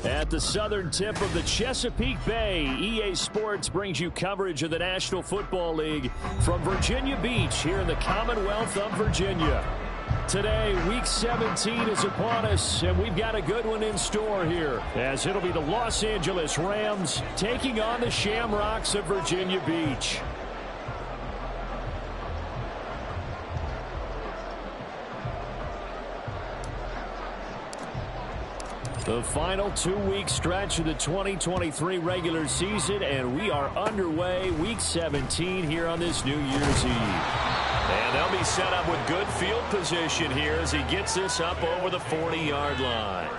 At the southern tip of the Chesapeake Bay, EA Sports brings you coverage of the National Football League from Virginia Beach here in the Commonwealth of Virginia. Today, Week 17 is upon us, and we've got a good one in store here, as it'll be the Los Angeles Rams taking on the Shamrocks of Virginia Beach. The final 2-week stretch of the 2023 regular season, and we are underway Week 17 here on this New Year's Eve. And they'll be set up with good field position here as he gets this up over the 40-yard line.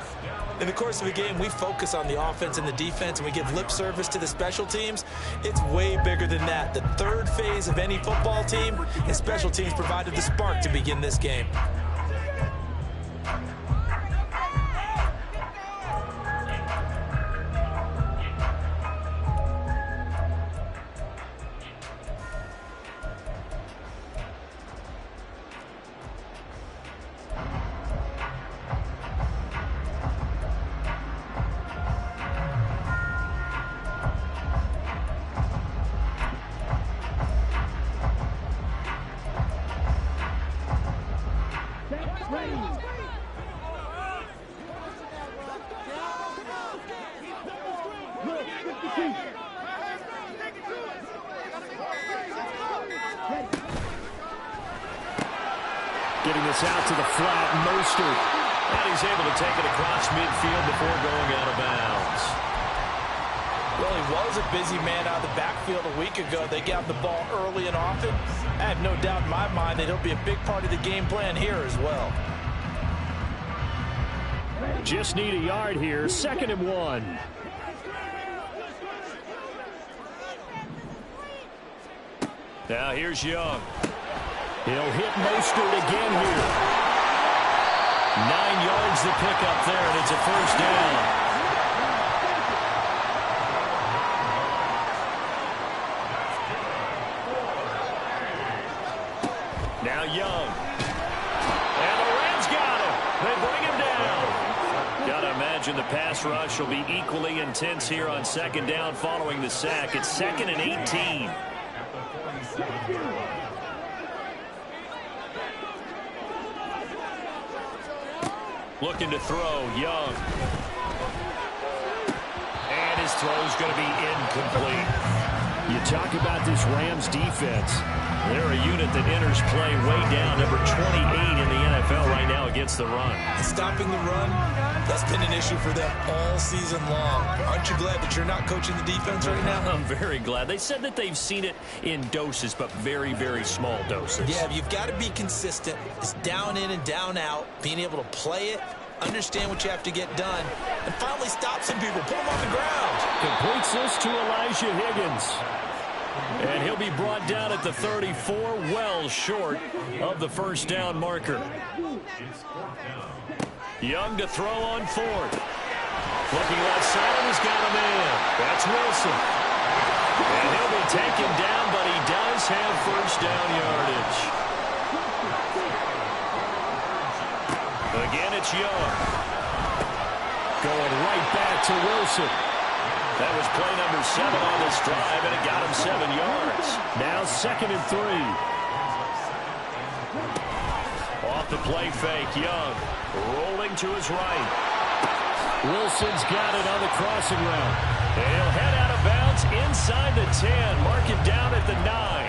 In the course of a game, we focus on the offense and the defense, and we give lip service to the special teams. It's way bigger than that. The third phase of any football team, and special teams provided the spark to begin this game. Getting this out to the flat, Mostert. And he's able to take it across midfield before going out of bounds. Well, he was a busy man out of the backfield a week ago. They got the ball early and often. I have no doubt in my mind that he'll be a big part of the game plan here as well. Just need a yard here, 2nd and 1. Now here's Young. He'll hit Mostert again here. 9 yards to pick up there, and it's a first down. Now Young. And the Rams got him. They bring him down. Got to imagine the pass rush will be equally intense here on 2nd down following the sack. It's 2nd and 18. Looking to throw, Young. And his throw's going to be incomplete. You talk about this Rams defense. They're a unit that enters play way down, number 28 in the NFL right now against the run. Stopping the run, that's been an issue for them all season long. Aren't you glad that you're not coaching the defense right now? I'm very glad. They said that they've seen it in doses, but very, very small doses. Yeah, you've got to be consistent. It's down in and down out, being able to play it, understand what you have to get done, and finally stop some people, put them on the ground. Completes this to Elijah Higgins. And he'll be brought down at the 34, well short of the first down marker. Young to throw on 4th. Looking left side, he's got him in. That's Wilson. And he'll be taken down, but he does have first down yardage. Again, it's Young. Going right back to Wilson. That was play number 7 on this drive, and it got him 7 yards. Now 2nd and 3. Off the play fake, Young rolling to his right. Wilson's got it on the crossing route. He'll head out of bounds inside the 10. Mark it down at the 9.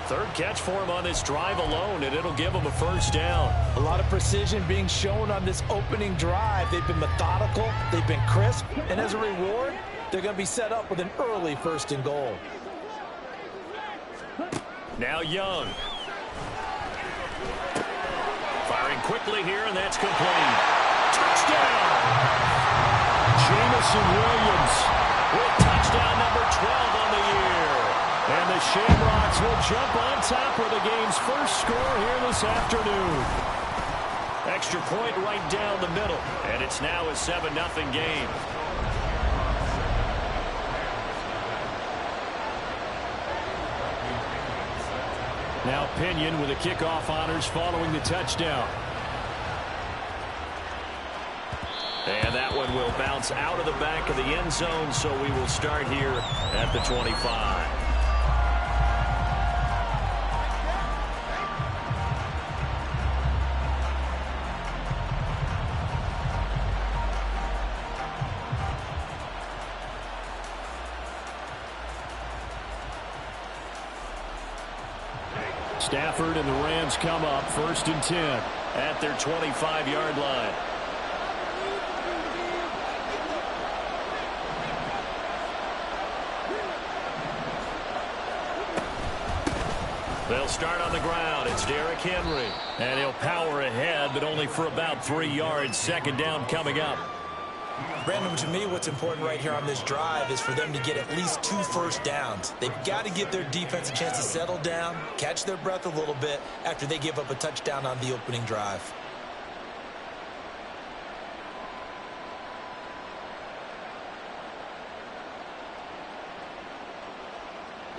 3rd catch for him on this drive alone, and it'll give him a first down. A lot of precision being shown on this opening drive. They've been methodical, they've been crisp, and as a reward, they're going to be set up with an early 1st and goal. Now Young. Firing quickly here, and that's complete. Touchdown! Jamison Williams with touchdown number 12 on the year. And the Shamrocks will jump on top with the game's first score here this afternoon. Extra point right down the middle, and it's now a 7-0 game. Now Pinion with the kickoff honors following the touchdown. And that one will bounce out of the back of the end zone, so we will start here at the 25. Stafford and the Rams come up 1st and 10 at their 25-yard line. They'll start on the ground. It's Derrick Henry. And he'll power ahead, but only for about 3 yards. 2nd down coming up. Brandon, to me, what's important right here on this drive is for them to get at least 2 first downs. They've got to give their defense a chance to settle down, catch their breath a little bit after they give up a touchdown on the opening drive.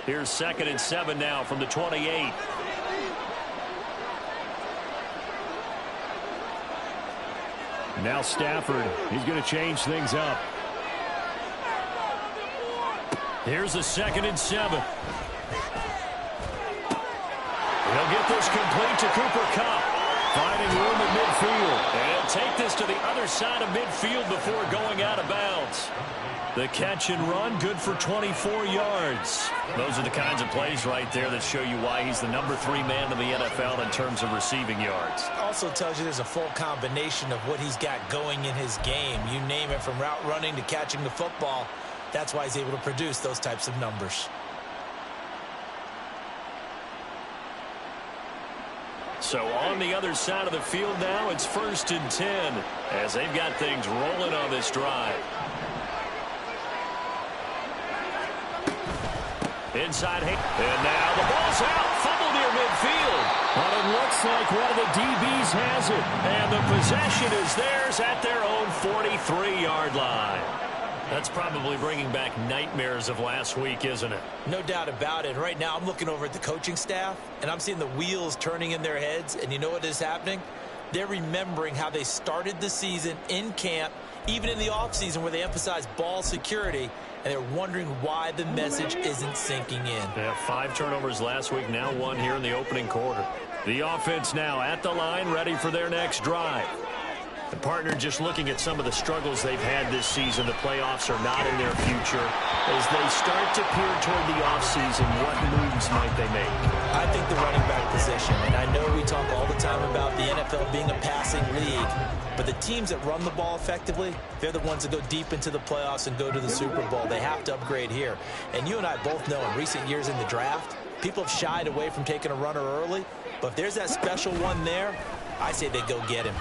Here's 2nd and 7 now from the 28. Now Stafford, he's going to change things up. Here's the 2nd and 7. He'll get this complete to Cooper Kupp, finding room at midfield. And take this to the other side of midfield before going out of bounds. The catch and run, good for 24 yards. Those are the kinds of plays right there that show you why he's the number 3 man in the NFL in terms of receiving yards. Also tells you there's a full combination of what he's got going in his game. You name it, from route running to catching the football. That's why he's able to produce those types of numbers. So on the other side of the field now, it's 1st and 10 as they've got things rolling on this drive. Inside, and now the ball's out, fumble near midfield. But it looks like one of the DBs has it, and the possession is theirs at their own 43-yard line. That's probably bringing back nightmares of last week, isn't it? No doubt about it. Right now, I'm looking over at the coaching staff, and I'm seeing the wheels turning in their heads, and you know what is happening? They're remembering how they started the season in camp, even in the offseason where they emphasized ball security, and they're wondering why the message isn't sinking in. Yeah, 5 turnovers last week, now 1 here in the opening quarter. The offense now at the line, ready for their next drive. The partner just looking at some of the struggles they've had this season. The playoffs are not in their future. As they start to peer toward the offseason, what moves might they make? I think the running back position, and I know we talk all the time about the NFL being a passing league, but the teams that run the ball effectively, they're the ones that go deep into the playoffs and go to the Super Bowl. They have to upgrade here. And you and I both know in recent years in the draft, people have shied away from taking a runner early, but if there's that special one there, I say they go get him.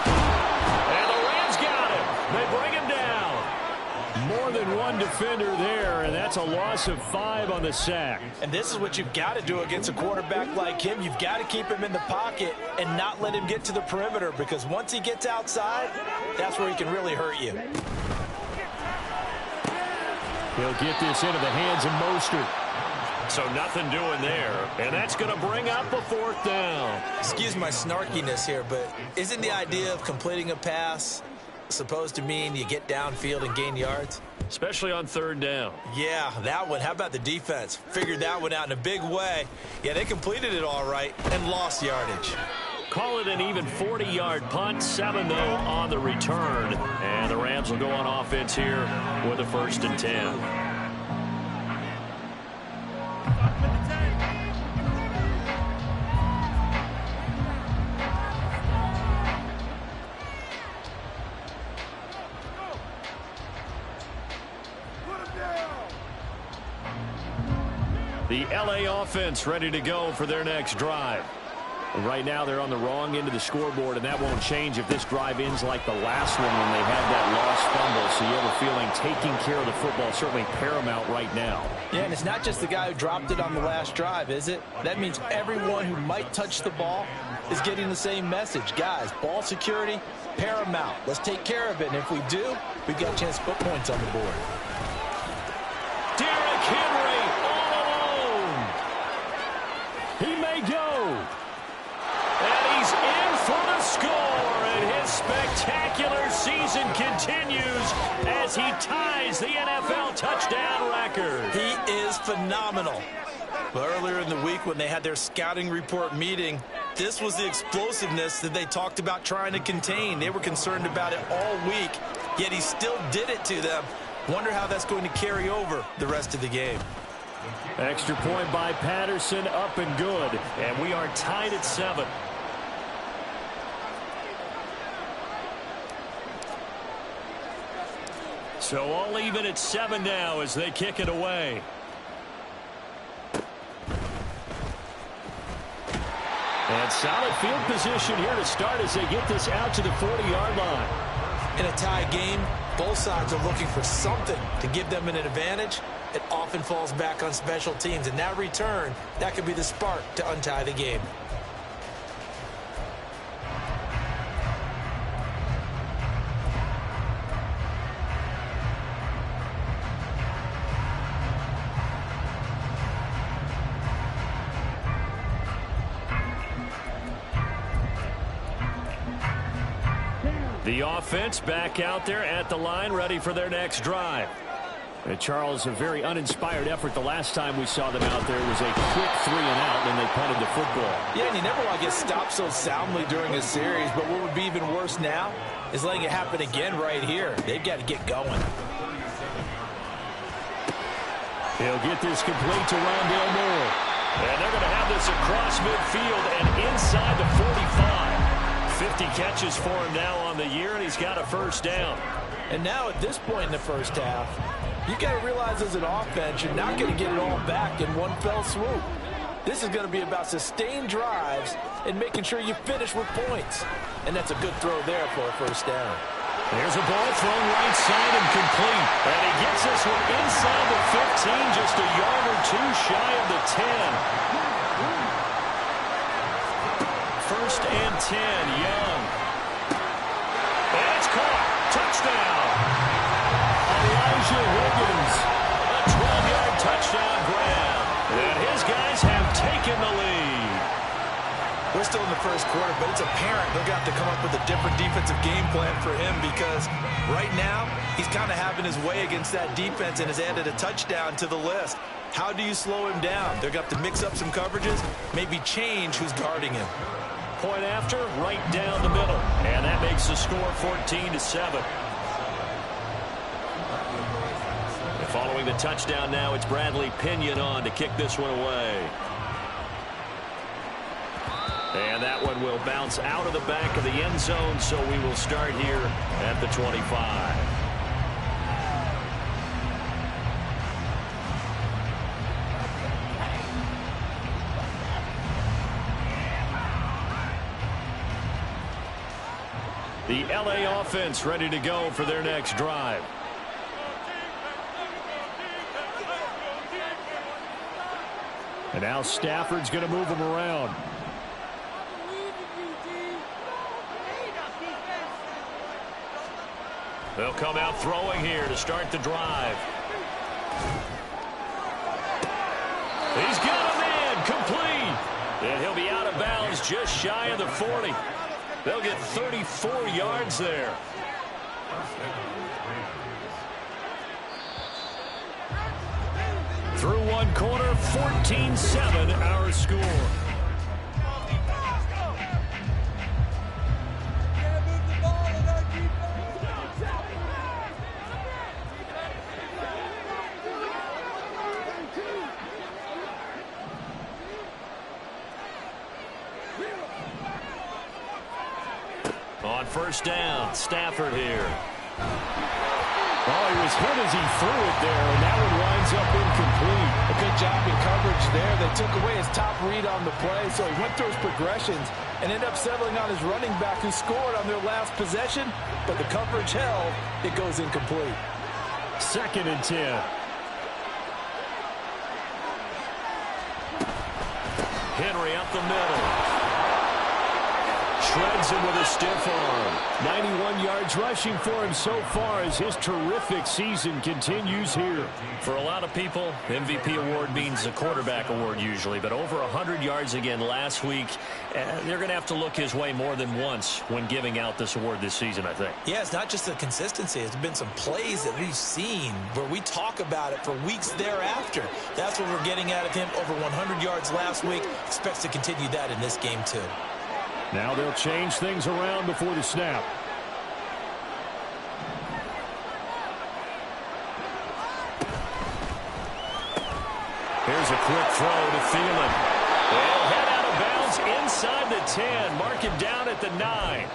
And the Rams got him. They bring him down. More than one defender there, and that's a loss of 5 on the sack. And this is what you've got to do against a quarterback like him. You've got to keep him in the pocket and not let him get to the perimeter, because once he gets outside, that's where he can really hurt you. He'll get this into the hands of Mostert. So nothing doing there, and that's going to bring up a 4th down. Excuse my snarkiness here, but isn't the idea of completing a pass supposed to mean you get downfield and gain yards? Especially on 3rd down. Yeah, that one. How about the defense? Figured that one out in a big way. Yeah, they completed it all right and lost yardage. Call it an even 40-yard punt, 7 though on the return. And the Rams will go on offense here with a 1st and 10. The LA offense ready to go for their next drive. Right now they're on the wrong end of the scoreboard, and that won't change if this drive ends like the last one when they had that lost fumble. So you have a feeling taking care of the football is certainly paramount right now. Yeah, and it's not just the guy who dropped it on the last drive, is it? That means everyone who might touch the ball is getting the same message. Guys, ball security, paramount. Let's take care of it, and if we do, we've got a chance to put points on the board. Derrick Henry all alone. He may go. And he's in for the score in his spectacular season run continues as he ties the NFL touchdown record. He is phenomenal. But earlier in the week when they had their scouting report meeting, this was the explosiveness that they talked about trying to contain. They were concerned about it all week, yet he still did it to them. Wonder how that's going to carry over the rest of the game. Extra point by Patterson, up and good. And we are tied at 7. So all even at 7 now as they kick it away. And solid field position here to start as they get this out to the 40-yard line. In a tie game, both sides are looking for something to give them an advantage. It often falls back on special teams, and that return, that could be the spark to untie the game. The offense back out there at the line, ready for their next drive. And Charles, a very uninspired effort. The last time we saw them out there was a quick 3 and out, and they punted the football. Yeah, and you never want to get stopped so soundly during a series, but what would be even worse now is letting it happen again right here. They've got to get going. He'll get this complete to Rondale Moore. And they're going to have this across midfield and inside the 45. 50 catches for him now on the year, and he's got a first down. And now at this point in the first half, you got to realize as an offense, you're not going to get it all back in one fell swoop. This is going to be about sustained drives and making sure you finish with points. And that's a good throw there for a first down. There's a ball thrown right side and complete. And he gets this one inside the 15, just a yard or 2 shy of the 10. First and 10, Young. And it's caught. Touchdown. Elijah Wiggins. A 12-yard touchdown grab. And his guys have taken the lead. We're still in the first quarter, but it's apparent they're going to have to come up with a different defensive game plan for him because right now he's kind of having his way against that defense and has added a touchdown to the list. How do you slow him down? They're going to have to mix up some coverages, maybe change who's guarding him. Point after, right down the middle. And that makes the score 14-7. Following the touchdown now, it's Bradley Pinion on to kick this one away. And that one will bounce out of the back of the end zone, so we will start here at the 25. The LA offense ready to go for their next drive. And now Stafford's going to move him around. They'll come out throwing here to start the drive. He's got a man complete. And he'll be out of bounds just shy of the 40. They'll get 34 yards there. Through one quarter, 14-7 our score. On first down, Stafford here. Oh, he was hit as he threw it there, and that one winds up incomplete. A good job in coverage there. They took away his top read on the play, so he went through his progressions and ended up settling on his running back who scored on their last possession, but the coverage held. It goes incomplete. 2nd and 10. Henry up the middle. shreds him with a stiff arm. 91 yards rushing for him so far as his terrific season continues here. For a lot of people, MVP award means a quarterback award usually, but over 100 yards again last week. They're going to have to look his way more than once when giving out this award this season, I think. Yeah, it's not just the consistency. It's been some plays that we've seen where we talk about it for weeks thereafter. That's what we're getting out of him. Over 100 yards last week. Expects to continue that in this game, too. Now they'll change things around before the snap. Here's a quick throw to Thielen. They'll head out of bounds inside the 10. Mark him down at the 9.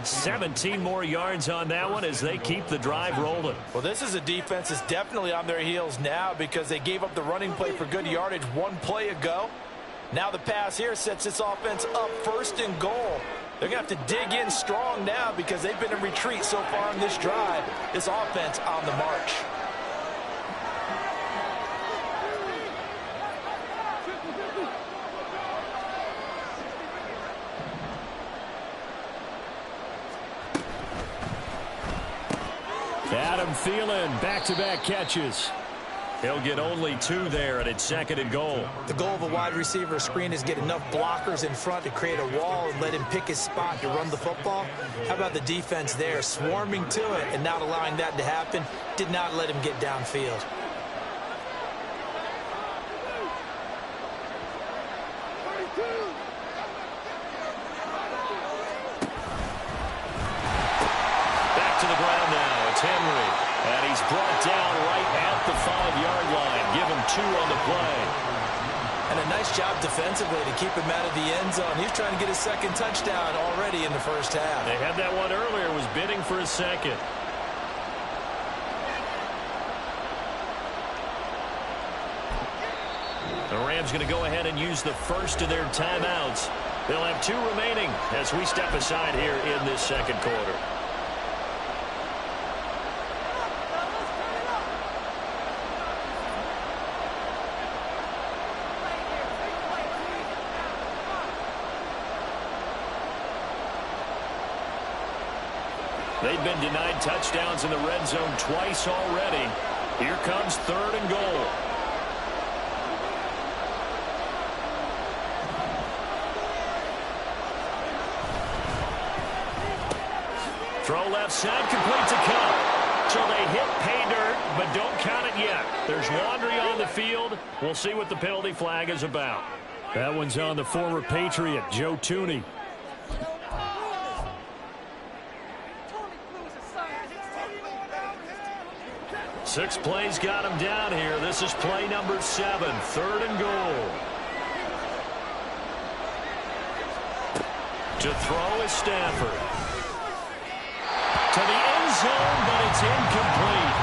17 more yards on that one as they keep the drive rolling. Well, this is a defense that's definitely on their heels now because they gave up the running play for good yardage one play ago. Now the pass here sets this offense up 1st and goal. They're going to have to dig in strong now because they've been in retreat so far in this drive. This offense on the march. Adam Thielen, back-to-back catches. He'll get only 2 there, and it's 2nd and goal. The goal of a wide receiver screen is get enough blockers in front to create a wall and let him pick his spot to run the football. How about the defense there, swarming to it and not allowing that to happen? Did not let him get downfield. Back to the ground now. It's Henry. And he's brought down right at the 5-yard line. Give him 2 on the play. And a nice job defensively to keep him out of the end zone. He's trying to get his 2nd touchdown already in the 1st half. They had that one earlier, was bidding for his 2nd. The Rams going to go ahead and use the 1st of their timeouts. They'll have 2 remaining as we step aside here in this 2nd quarter. They've been denied touchdowns in the red zone twice already. Here comes 3rd and goal. Throw left side, complete to Cup. So they hit pay dirt, but don't count it yet. There's laundry on the field. We'll see what the penalty flag is about. That one's on the former Patriot, Joe Tooney. Six plays got him down here. This is play number 7, 3rd and goal. To throw is Stafford. To the end zone, but it's incomplete.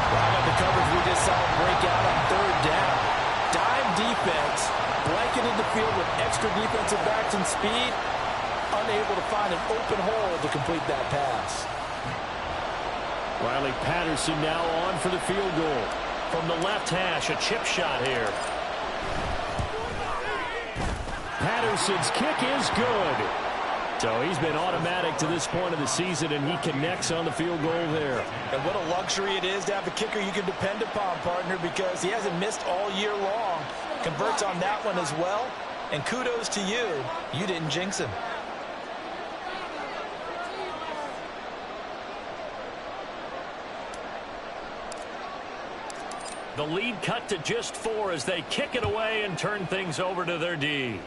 Right on the coverage we just saw break out on 3rd down. Dime defense, blanketed the field with extra defensive backs and speed, unable to find an open hole to complete that pass. Riley Patterson now on for the field goal. From the left hash, a chip shot here. Patterson's kick is good. So he's been automatic to this point of the season, and he connects on the field goal there. And what a luxury it is to have a kicker you can depend upon, partner, because he hasn't missed all year long. Converts on that one as well. And kudos to you. You didn't jinx him. The lead cut to just 4 as they kick it away and turn things over to their D.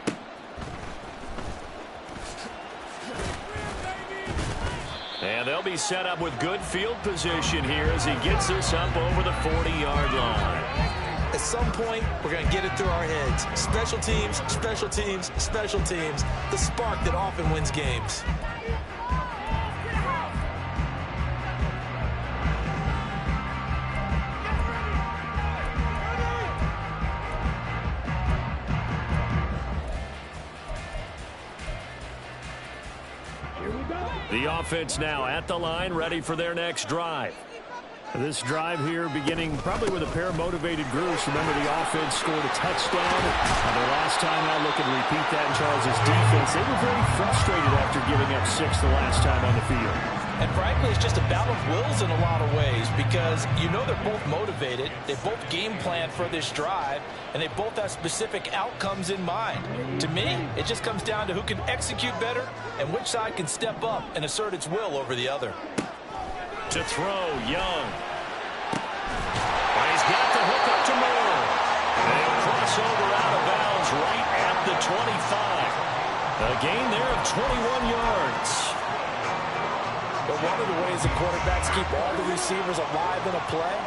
And they'll be set up with good field position here as he gets this up over the 40-yard line. At some point, we're going to get it through our heads. Special teams, special teams, special teams. The spark that often wins games. The offense now at the line, ready for their next drive. This drive here beginning probably with a pair of motivated groups. Remember, the offense scored a touchdown. The last time out, look and repeat that in Charles's defense. They were very frustrated after giving up 6 the last time on the field. And frankly, it's just a battle of wills in a lot of ways because you know they're both motivated. They both game plan for this drive, and they both have specific outcomes in mind. To me, it just comes down to who can execute better and which side can step up and assert its will over the other. To throw, Young. And he's got the hook up to Moore. And he'll cross over out of bounds right at the 25. A gain there of 21 yards. But one of the ways the quarterbacks keep all the receivers alive in a play,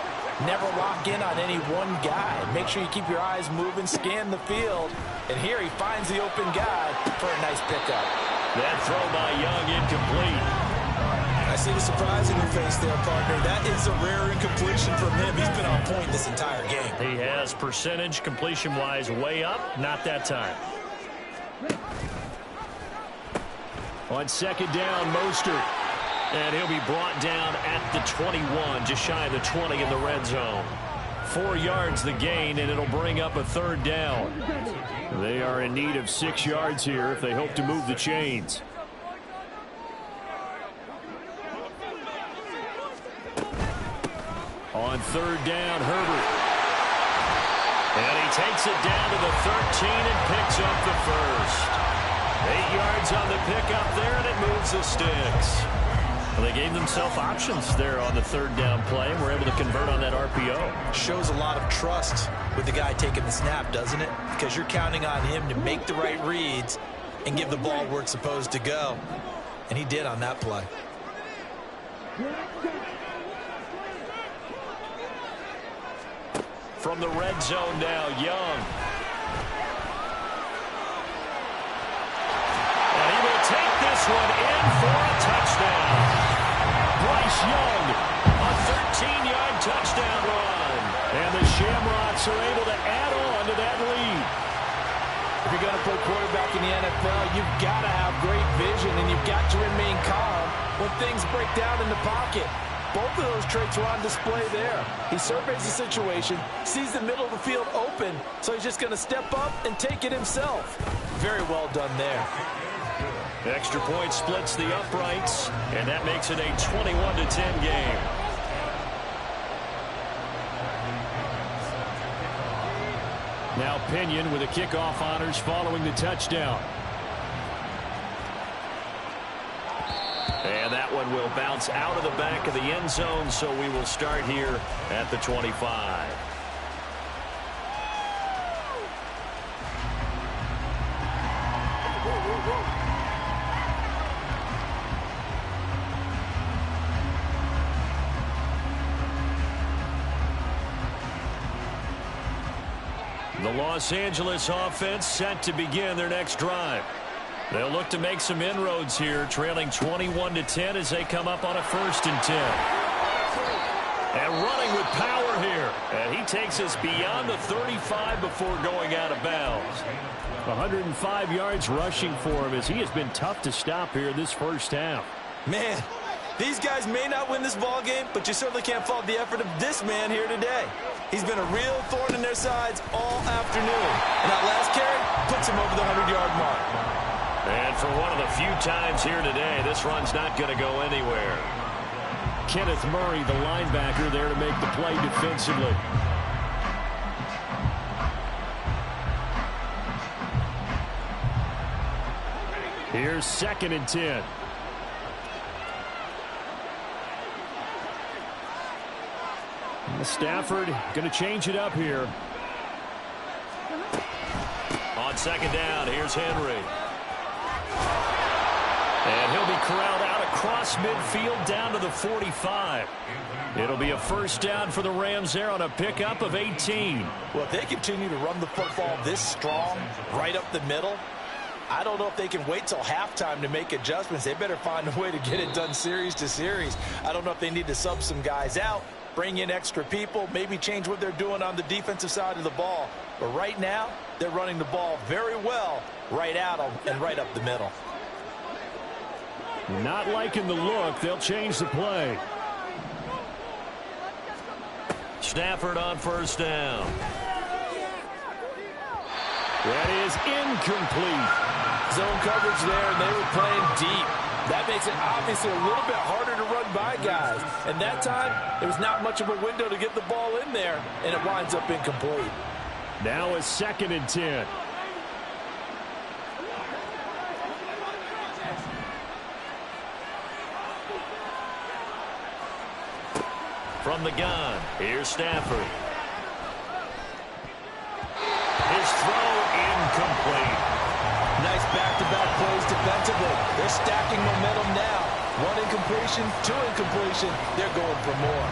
never lock in on any one guy. Make sure you keep your eyes moving, scan the field. And here he finds the open guy for a nice pickup. That throw by Young incomplete. I see the surprise in your face there, partner. That is a rare incompletion from him. He's been on point this entire game. He has percentage completion-wise way up. Not that time. On second down, Mostert. And he'll be brought down at the 21, just shy of the 20 in the red zone. 4 yards the gain, and it'll bring up a third down. They are in need of 6 yards here if they hope to move the chains. On third down, Herbert. And he takes it down to the 13 and picks up the first. 8 yards on the pickup there, and it moves the sticks. Well, they gave themselves options there on the third down play and were able to convert on that RPO. Shows a lot of trust with the guy taking the snap, doesn't it? Because you're counting on him to make the right reads and give the ball where it's supposed to go. And he did on that play. From the red zone now, Young. And he will take this one in for a touchdown. Bryce Young, a 13-yard touchdown run. And the Shamrocks are able to add on to that lead. If you're going to play quarterback in the NFL, you've got to have great vision, and you've got to remain calm when things break down in the pocket. Both of those traits were on display there. He surveys the situation, sees the middle of the field open, so he's just going to step up and take it himself. Very well done there. Extra point splits the uprights, and that makes it a 21-10 game. Now Pinion with the kickoff honors following the touchdown. And that one will bounce out of the back of the end zone, so we will start here at the 25. The Los Angeles offense set to begin their next drive. They'll look to make some inroads here, trailing 21-10 as they come up on a 1st and 10. And running with power here. And he takes us beyond the 35 before going out of bounds. 105 yards rushing for him as he has been tough to stop here this first half. Man, these guys may not win this ball game, but you certainly can't fault the effort of this man here today. He's been a real thorn in their sides all afternoon. And that last carry puts him over the 100-yard mark. And for one of the few times here today, this run's not going to go anywhere. Kenneth Murray, the linebacker, there to make the play defensively. Here's 2nd and 10. Stafford going to change it up here. On 2nd down, here's Henry. And he'll be corralled out across midfield down to the 45. It'll be a 1st down for the Rams there on a pickup of 18. Well, if they continue to run the football this strong, right up the middle, I don't know if they can wait till halftime to make adjustments. They better find a way to get it done series to series. I don't know if they need to sub some guys out, bring in extra people, maybe change what they're doing on the defensive side of the ball. But right now, they're running the ball very well right at them and right up the middle. Not liking the look. They'll change the play. Stafford on first down. That is incomplete. Zone coverage there, and they were playing deep. That makes it obviously a little bit harder to run by guys. And that time, there was not much of a window to get the ball in there, and it winds up incomplete. Now a 2nd and 10. From the gun, here's Stafford. His throw incomplete. Nice back-to-back plays defensively. They're stacking momentum now. 1 incompletion, 2 incompletion. They're going for more.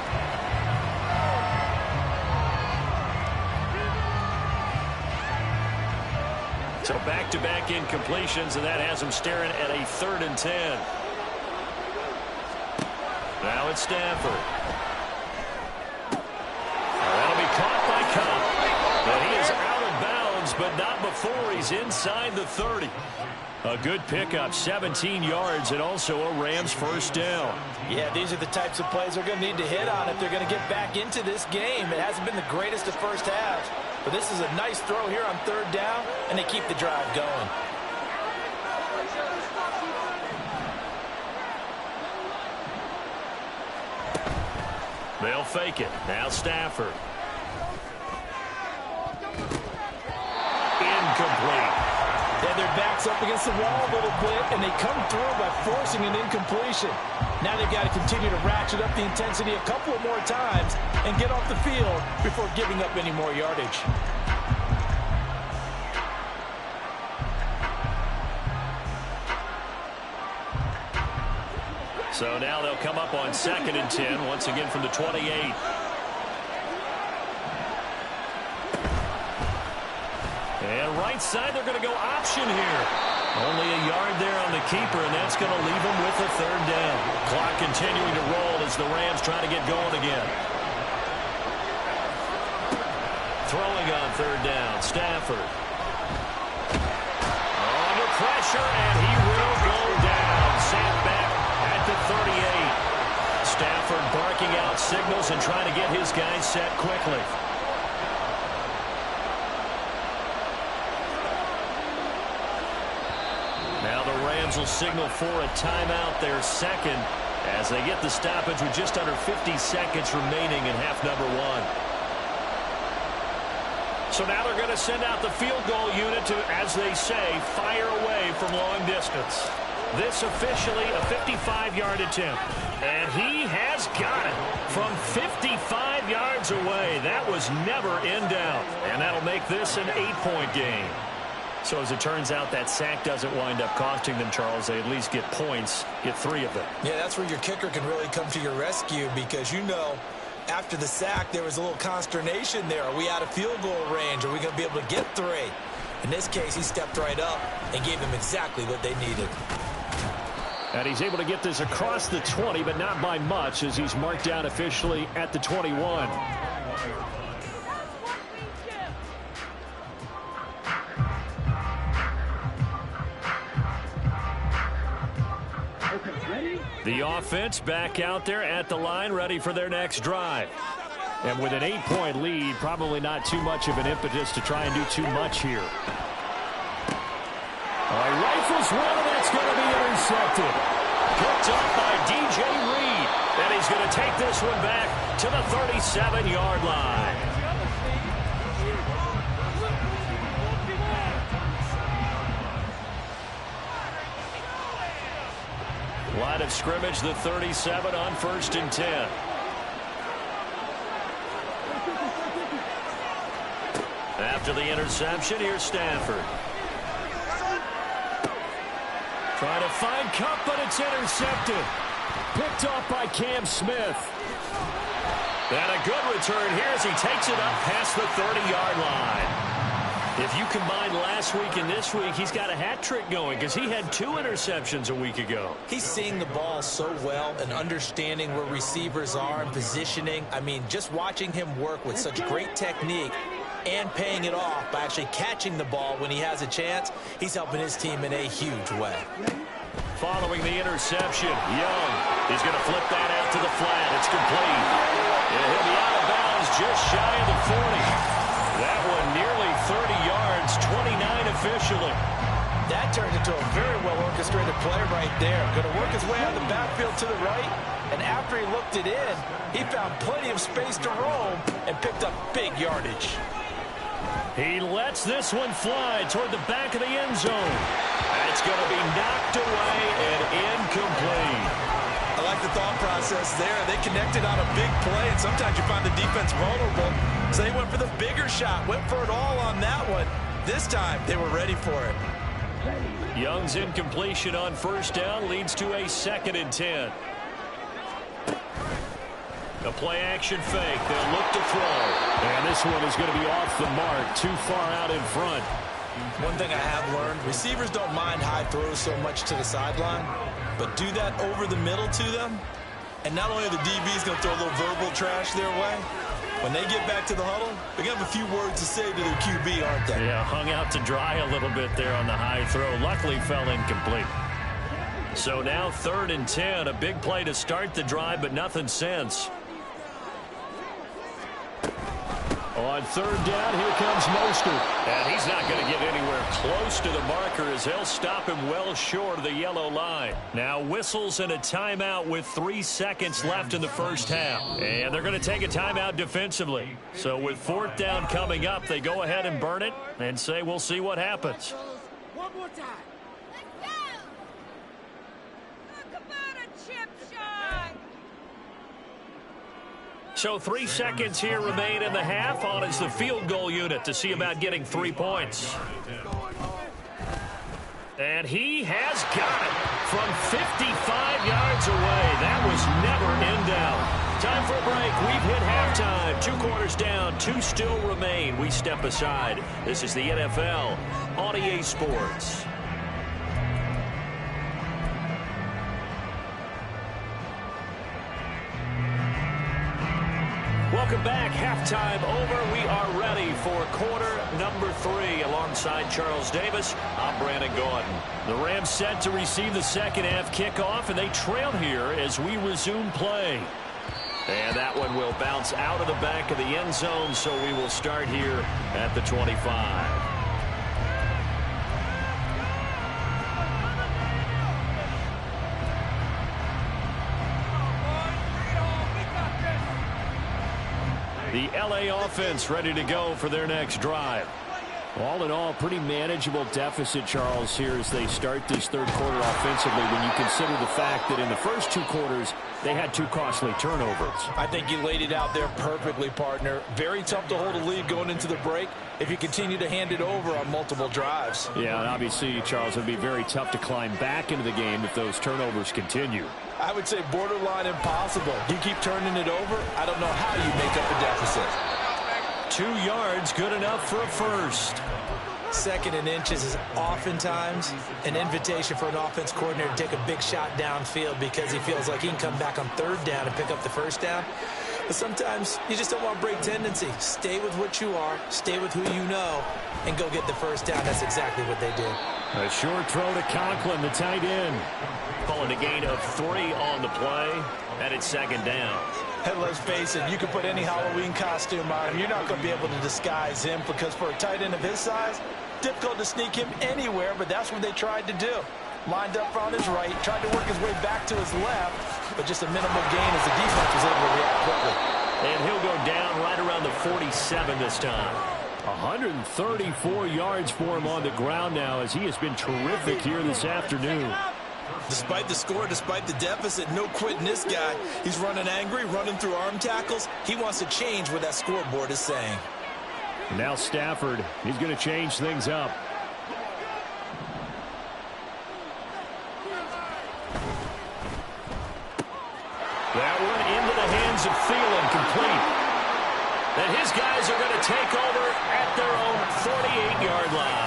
So back-to-back incompletions, and that has him staring at a 3rd and 10. Now it's Stafford. That'll be caught by Cup. And he is out of bounds, but not before he's inside the 30. A good pickup, 17 yards, and also a Rams first down. Yeah, these are the types of plays they're going to need to hit on if they're going to get back into this game. It hasn't been the greatest of first halves, but this is a nice throw here on 3rd down, and they keep the drive going. They'll fake it. Now Stafford. Incomplete. Yeah, their back's up against the wall a little bit, and they come through by forcing an incompletion. Now they've got to continue to ratchet up the intensity a couple of more times and get off the field before giving up any more yardage. So now they'll come up on 2nd and 10, once again from the 28. And right side, they're going to go option here. Only a yard there on the keeper, and that's going to leave them with a 3rd down. Clock continuing to roll as the Rams try to get going again. Throwing on 3rd down, Stafford. Under pressure, and he will go down. Sent back at the 38. Stafford barking out signals and trying to get his guys set quickly. Now the Rams will signal for a timeout, their 2nd, as they get the stoppage with just under 50 seconds remaining in half number 1. So now they're going to send out the field goal unit to, as they say, fire away from long distance. This officially a 55-yard attempt. And he has got it from 55 yards away. That was never in doubt. And that'll make this an 8-point game. So as it turns out, that sack doesn't wind up costing them, Charles. They at least get points, get 3 of them. Yeah, that's where your kicker can really come to your rescue because, you know, after the sack, there was a little consternation there. Are we out of field goal range? Are we going to be able to get 3? In this case, he stepped right up and gave them exactly what they needed. And he's able to get this across the 20, but not by much, as he's marked down officially at the 21. The offense back out there at the line, ready for their next drive. And with an 8-point lead, probably not too much of an impetus to try and do too much here. Rifles one, and that's going to be intercepted. Picked up by DJ Reed. And he's going to take this one back to the 37-yard line. Line of scrimmage, the 37 on 1st and 10. After the interception, here's Stafford. Trying to find Cup, but it's intercepted. Picked off by Cam Smith. And a good return here as he takes it up past the 30-yard line. If you combine last week and this week, he's got a hat trick going because he had 2 interceptions a week ago. He's seeing the ball so well and understanding where receivers are and positioning. I mean, just watching him work with such great technique and paying it off by actually catching the ball when he has a chance, he's helping his team in a huge way. following the interception. Young is going to flip that out to the flat. It's complete. And he'll be out of bounds just shy of the 40. That one nearly 30 yards, 29 officially. That turned into a very well-orchestrated play right there. Going to work his way out of the backfield to the right, and after he looked it in, he found plenty of space to roam and picked up big yardage. He lets this one fly toward the back of the end zone. It's going to be knocked away and incomplete. I like the thought process there. They connected on a big play, and sometimes you find the defense vulnerable. So they went for the bigger shot, went for it all on that one. This time, they were ready for it. Young's incompletion on first down leads to a 2nd and 10. A play-action fake. They'll look to throw. And this one is going to be off the mark, too far out in front. One thing I have learned, receivers don't mind high throws so much to the sideline, but do that over the middle to them, and not only are the DBs going to throw a little verbal trash their way, when they get back to the huddle, they're going to have a few words to say to their QB, aren't they? Yeah, hung out to dry a little bit there on the high throw. Luckily fell incomplete. So now 3rd and 10, a big play to start the drive, but nothing since. On 3rd down, here comes Mostert. And he's not going to get anywhere close to the marker as they'll stop him well short of the yellow line. Now whistles and a timeout with 3 seconds left in the first half. And they're going to take a timeout defensively. So with 4th down coming up, they go ahead and burn it and say we'll see what happens. One more time. Let's go. Talk about a chip shot. So 3 seconds here remain in the half. On is the field goal unit to see about getting 3 points. And he has got it from 55 yards away. That was never in doubt. Time for a break. We've hit halftime. 2 quarters down. 2 still remain. We step aside. This is the NFL on EA Sports. Welcome back. Halftime over. We are ready for quarter number 3. Alongside Charles Davis, I'm Brandon Gordon. The Rams set to receive the second half kickoff, and they trail here as we resume play. And that one will bounce out of the back of the end zone, so we will start here at the 25. The LA offense ready to go for their next drive. All in all, pretty manageable deficit, Charles, here as they start this 3rd quarter offensively when you consider the fact that in the first 2 quarters, they had 2 costly turnovers. I think you laid it out there perfectly, partner. Very tough to hold a lead going into the break if you continue to hand it over on multiple drives. Yeah, and obviously, Charles, it would be very tough to climb back into the game if those turnovers continue. I would say borderline impossible. You keep turning it over, I don't know how you make up a deficit. 2 yards, good enough for a first. 2nd and inches is oftentimes an invitation for an offense coordinator to take a big shot downfield because he feels like he can come back on 3rd down and pick up the first down. But sometimes you just don't want to break tendency. Stay with what you are, stay with who you know, and go get the first down. That's exactly what they did. A short throw to Conklin, the tight end. Calling a gain of 3 on the play, and it's 2nd down. And let's face it, you can put any Halloween costume on him. You're not going to be able to disguise him because for a tight end of his size, difficult to sneak him anywhere, but that's what they tried to do. Lined up on his right, tried to work his way back to his left, but just a minimal gain as the defense was able to react quickly. And he'll go down right around the 47 this time. 134 yards for him on the ground now as he has been terrific here this afternoon. Despite the score, despite the deficit, no quitting this guy. He's running angry, running through arm tackles. He wants to change what that scoreboard is saying. Now Stafford, he's going to change things up. That one into the hands of Thielen, complete. And his guys are going to take over at their own 48-yard line.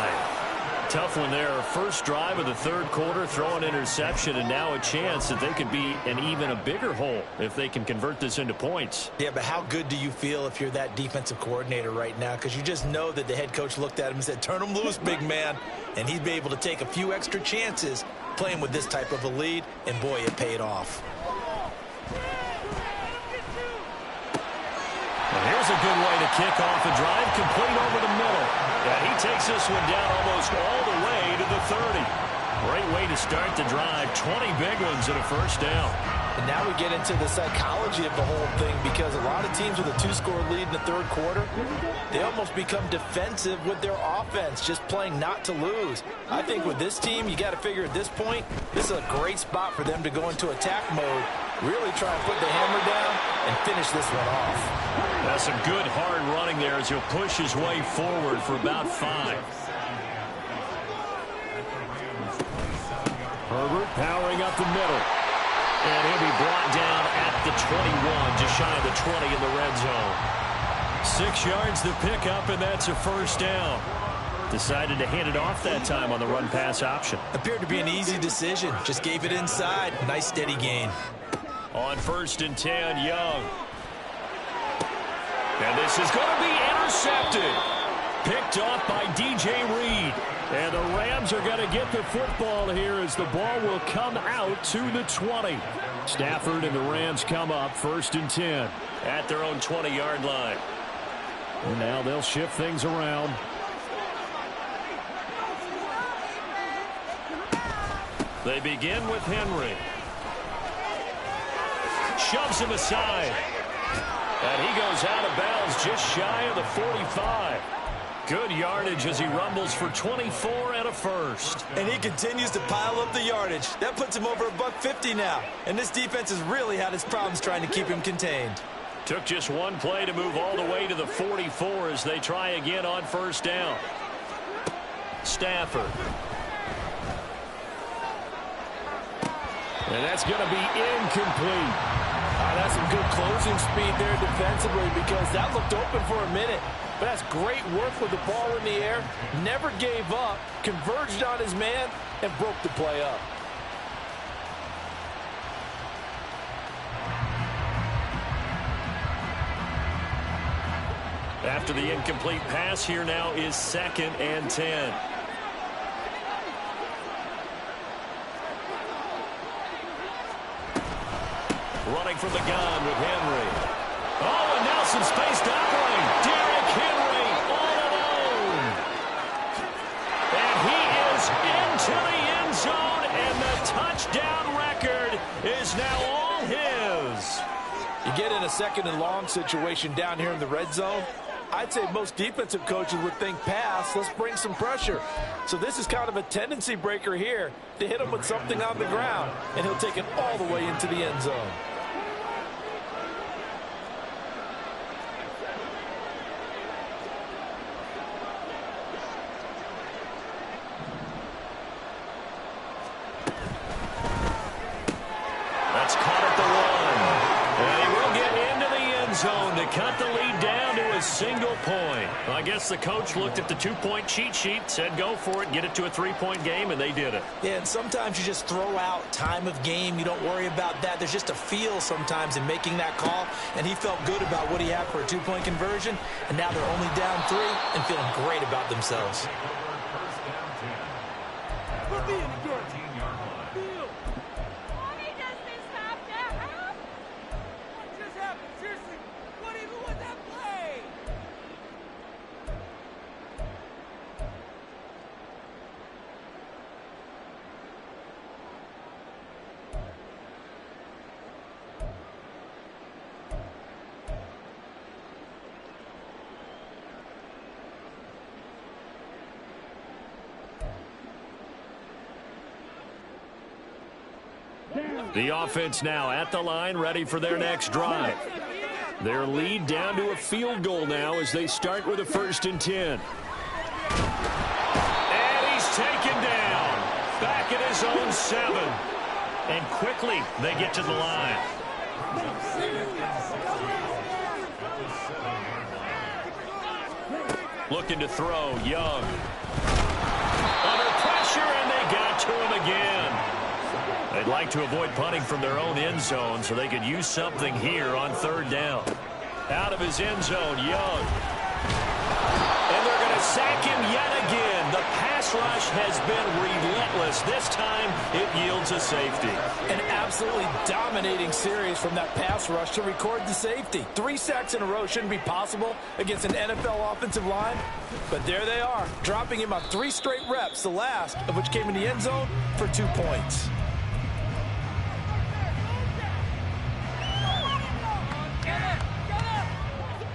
Tough one there. First drive of the 3rd quarter, throw an interception, and now a chance that they could be in even a bigger hole if they can convert this into points. Yeah, but how good do you feel if you're that defensive coordinator right now? Because you just know that the head coach looked at him and said, turn him loose, big man. And he'd be able to take a few extra chances playing with this type of a lead, and boy, it paid off. Well, here's a good way to kick off a drive, complete over the middle. And he takes this one down almost all the way to the 30. Great way to start the drive. 20 big ones and a first down. And now we get into the psychology of the whole thing, because a lot of teams with a 2-score lead in the third quarter, they almost become defensive with their offense, just playing not to lose. I think with this team, you got to figure at this point, this is a great spot for them to go into attack mode, really try and put the hammer down and finish this one off. That's some good hard running there as he'll push his way forward for about 5. Herbert powering up the middle. And he'll be brought down at the 21, just shy of the 20 in the red zone. 6 yards to pick up, and that's a first down. Decided to hand it off that time on the run-pass option. Appeared to be an easy decision. Just gave it inside. Nice, steady gain. On 1st and 10, Young. And this is going to be intercepted. Picked off by DJ Reed. And the Rams are going to get the football here as the ball will come out to the 20. Stafford and the Rams come up 1st and 10. At their own 20-yard line. And now they'll shift things around. They begin with Henry. Shoves him aside. And he goes out of bounds just shy of the 45. Good yardage as he rumbles for 24 and a first. And he continues to pile up the yardage. That puts him over $150 now. And this defense has really had its problems trying to keep him contained. Took just one play to move all the way to the 44 as they try again on 1st down. Stafford. And that's going to be incomplete. That's some good closing speed there defensively, because that looked open for a minute. But that's great work with the ball in the air. Never gave up, converged on his man, and broke the play up. After the incomplete pass, here now is 2nd and 10. Running from the gun with Henry. Oh, and now some space to operate. Derrick Henry all alone. And he is into the end zone, and the touchdown record is now all his. You get in a 2nd and long situation down here in the red zone, I'd say most defensive coaches would think pass, let's bring some pressure. So this is kind of a tendency breaker here to hit him with something on the ground, and he'll take it all the way into the end zone. That's caught at the 1. And he will get into the end zone to cut the lead down to a single point. Well, I guess the coach looked at the 2-point cheat sheet, said go for it, get it to a 3-point game, and they did it. Yeah, and sometimes you just throw out time of game. You don't worry about that. There's just a feel sometimes in making that call, and he felt good about what he had for a 2-point conversion, and now they're only down 3 and feeling great about themselves. The offense now at the line, ready for their next drive. Their lead down to a field goal now as they start with a 1st and 10. And he's taken down. Back at his own 7. And quickly they get to the line. Looking to throw, Young. Under pressure, and they got to him again. They'd like to avoid punting from their own end zone so they could use something here on 3rd down. Out of his end zone, Young. And they're going to sack him yet again. The pass pass rush has been relentless. This time, it yields a safety. An absolutely dominating series from that pass rush to record the safety. 3 sacks in a row shouldn't be possible against an NFL offensive line, but there they are, dropping him on 3 straight reps, the last of which came in the end zone for 2 points.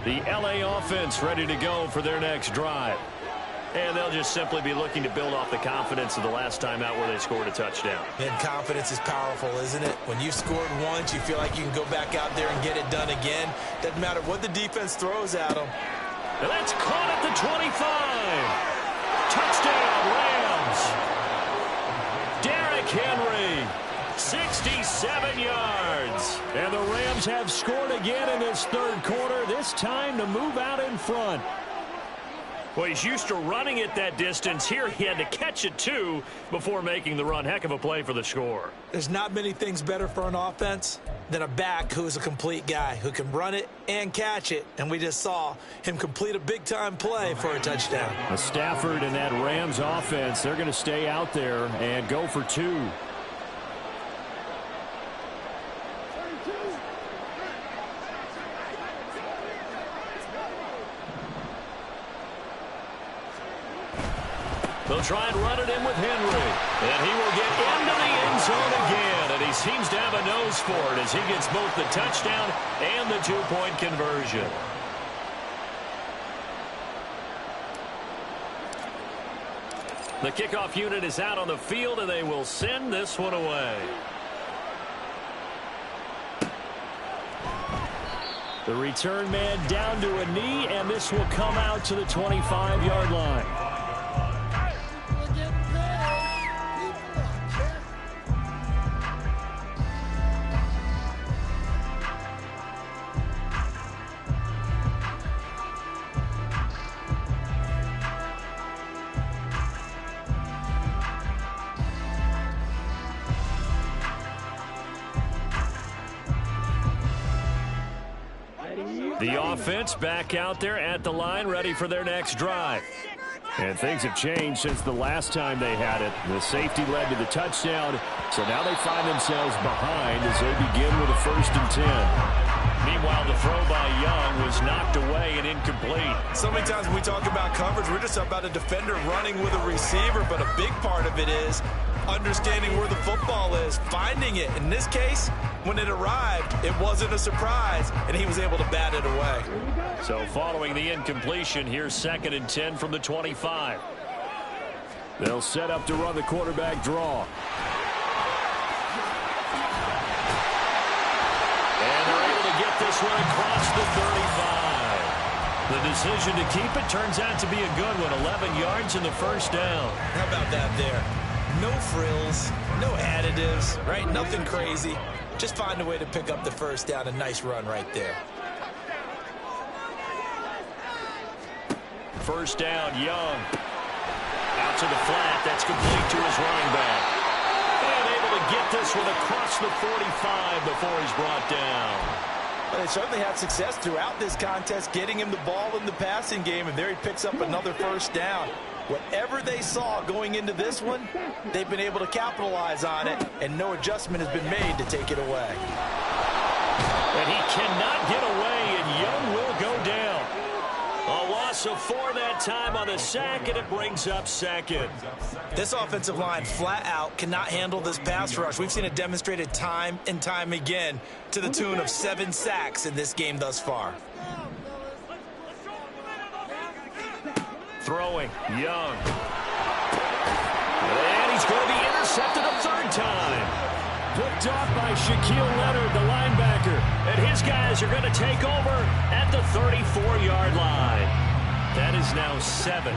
The LA offense ready to go for their next drive. And they'll just simply be looking to build off the confidence of the last time out where they scored a touchdown. And confidence is powerful, isn't it? When you've scored once, you feel like you can go back out there and get it done again. Doesn't matter what the defense throws at them. And that's caught at the 25. Touchdown, Rams. Derrick Henry, 67 yards. And the Rams have scored again in this third quarter, this time to move out in front. Well, he's used to running it that distance. Here he had to catch it, too, before making the run. Heck of a play for the score. There's not many things better for an offense than a back who's a complete guy, who can run it and catch it. And we just saw him complete a big-time play for a touchdown. Stafford and that Rams offense, they're going to stay out there and go for 2. They'll try and run it in with Henry. And he will get into the end zone again. And he seems to have a nose for it as he gets both the touchdown and the 2-point conversion. The kickoff unit is out on the field, and they will send this one away. The return man down to a knee, and this will come out to the 25-yard line. The offense back out there at the line, ready for their next drive. And things have changed since the last time they had it. The safety led to the touchdown, so now they find themselves behind as they begin with a 1st and 10. Meanwhile, the throw by Young was knocked away and incomplete. So many times when we talk about coverage, we're just about a defender running with a receiver, but a big part of it is understanding where the football is, finding it. In this case, when it arrived, it wasn't a surprise, and he was able to bat it away. So following the incompletion, here's 2nd and 10 from the 25. They'll set up to run the quarterback draw. And they're able to get this one across the 35. The decision to keep it turns out to be a good one. 11 yards in the first down. How about that there? No frills, no additives, right? Nothing crazy. Just find a way to pick up the first down. A nice run right there. First down, Young. Out to the flat. That's complete to his running back. And able to get this one across the 45 before he's brought down. Well, they certainly had success throughout this contest, getting him the ball in the passing game, and there he picks up another first down. Whatever they saw going into this one, they've been able to capitalize on it, and no adjustment has been made to take it away. And he cannot get away, and Young will go down. A loss of 4 that time on the sack, and it brings up 2nd. This offensive line flat out cannot handle this pass rush. We've seen it demonstrated time and time again to the tune of 7 sacks in this game thus far. Throwing, Young. And he's going to be intercepted a 3rd time. Picked off by Shaquille Leonard, the linebacker. And his guys are going to take over at the 34-yard line. That is now 7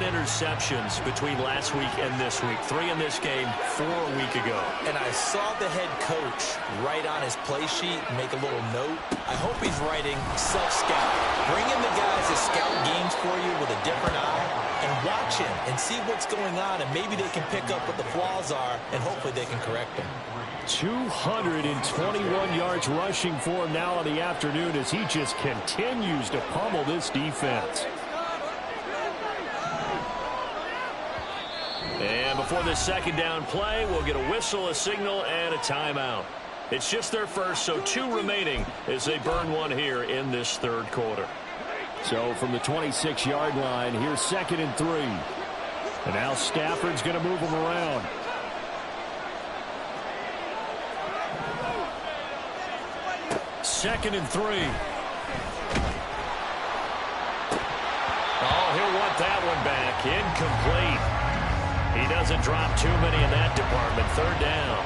interceptions between last week and this week. 3 in this game, 4 a week ago. And I saw the head coach write on his play sheet and make a little note. I hope he's writing self-scout. Bring in the guys that scout games for you with a different eye and watch him and see what's going on, and maybe they can pick up what the flaws are, and hopefully they can correct them. 221 yards rushing for him now in the afternoon as he just continues to pummel this defense. before the second down play. We'll get a whistle, a signal, and a timeout. It's just their first, so 2 remaining as they burn one here in this third quarter. So from the 26-yard line, here's 2nd and 3. And now Stafford's going to move them around. Second and 3. Oh, he'll want that one back. Incomplete. He doesn't drop too many in that department. 3rd down.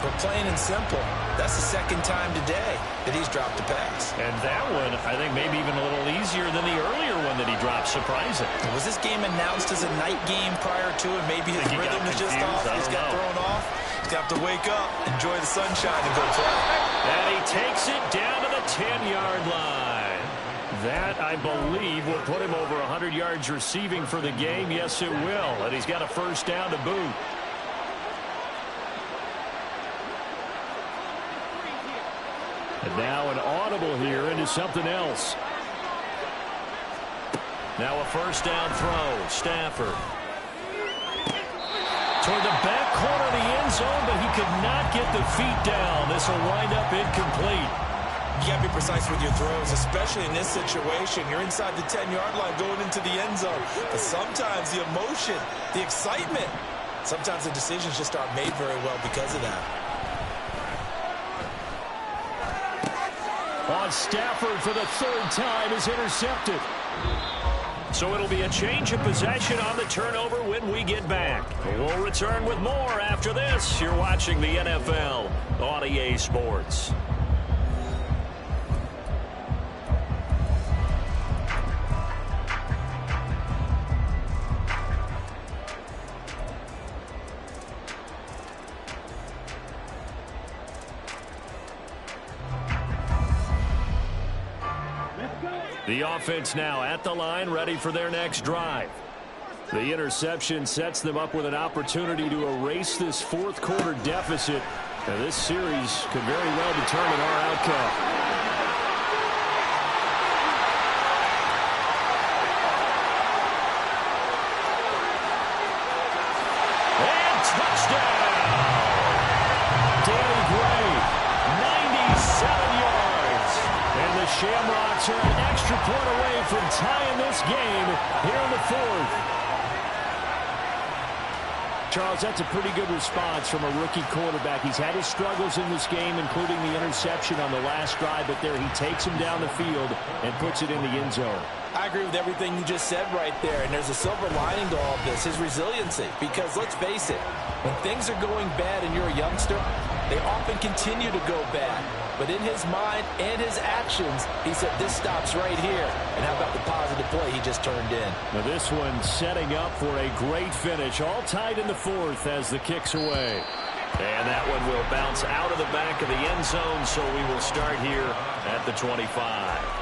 But plain and simple, that's the 2nd time today that he's dropped a pass. And that one, I think, maybe even a little easier than the earlier one that he dropped. Surprising. Was this game announced as a night game prior to it? Maybe his rhythm is just off. He's got thrown off. He's got to wake up, enjoy the sunshine, and go play. And he takes it down to the 10-yard line. That, I believe, will put him over 100 yards receiving for the game. Yes, it will. And he's got a 1st down to boot. And now an audible here into something else. Now a 1st down throw. Stafford. Toward the back corner of the end zone, but he could not get the feet down. This will wind up incomplete. You got to be precise with your throws, especially in this situation. You're inside the 10-yard line going into the end zone. But sometimes the emotion, the excitement, sometimes the decisions just aren't made very well because of that. On Stafford for the 3rd time is intercepted. So it'll be a change of possession on the turnover when we get back. We'll return with more after this. You're watching the NFL on EA Sports. The offense now at the line, ready for their next drive. The interception sets them up with an opportunity to erase this 4th quarter deficit. Now, this series could very well determine our outcome. And touchdown! Danny Gray, 97 yards. And the Shamrocks are an extra point away from tying this game here in the 4th. Charles, that's a pretty good response from a rookie quarterback. He's had his struggles in this game, including the interception on the last drive, but there he takes him down the field and puts it in the end zone. I agree with everything you just said right there, and there's a silver lining to all of this, his resiliency. Because let's face it, when things are going bad and you're a youngster, they often continue to go bad. But in his mind and his actions, he said, this stops right here. And how about the positive play he just turned in? Now this one setting up for a great finish. All tied in the 4th as the kick's away. And that one will bounce out of the back of the end zone, so we will start here at the 25.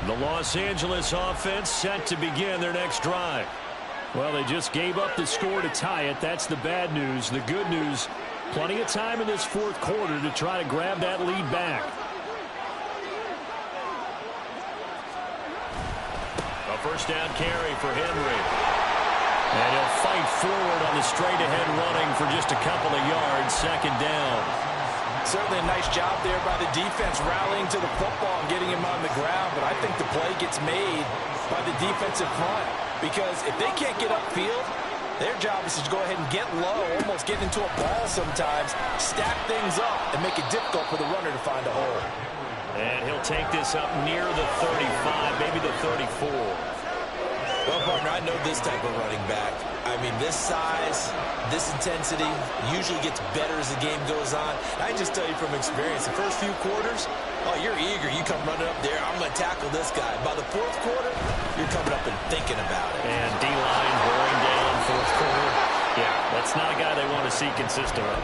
The Los Angeles offense set to begin their next drive. Well, they just gave up the score to tie it. That's the bad news. The good news, plenty of time in this 4th quarter to try to grab that lead back. A 1st down carry for Henry. And he'll fight forward on the straight-ahead running for just a couple of yards. 2nd down. Certainly a nice job there by the defense rallying to the football and getting him on the ground. But I think the play gets made by the defensive front. Because if they can't get upfield, their job is to go ahead and get low, almost get into a ball sometimes, stack things up, and make it difficult for the runner to find a hole. And he'll take this up near the 35, maybe the 34. Well, partner, I know this type of running back. I mean, this size, this intensity usually gets better as the game goes on. I just tell you from experience, the first few quarters, oh, you're eager. You come running up there, I'm going to tackle this guy. By the 4th quarter, you're coming up and thinking about it. And D-line wearing down 4th quarter. Yeah, that's not a guy they want to see consistently.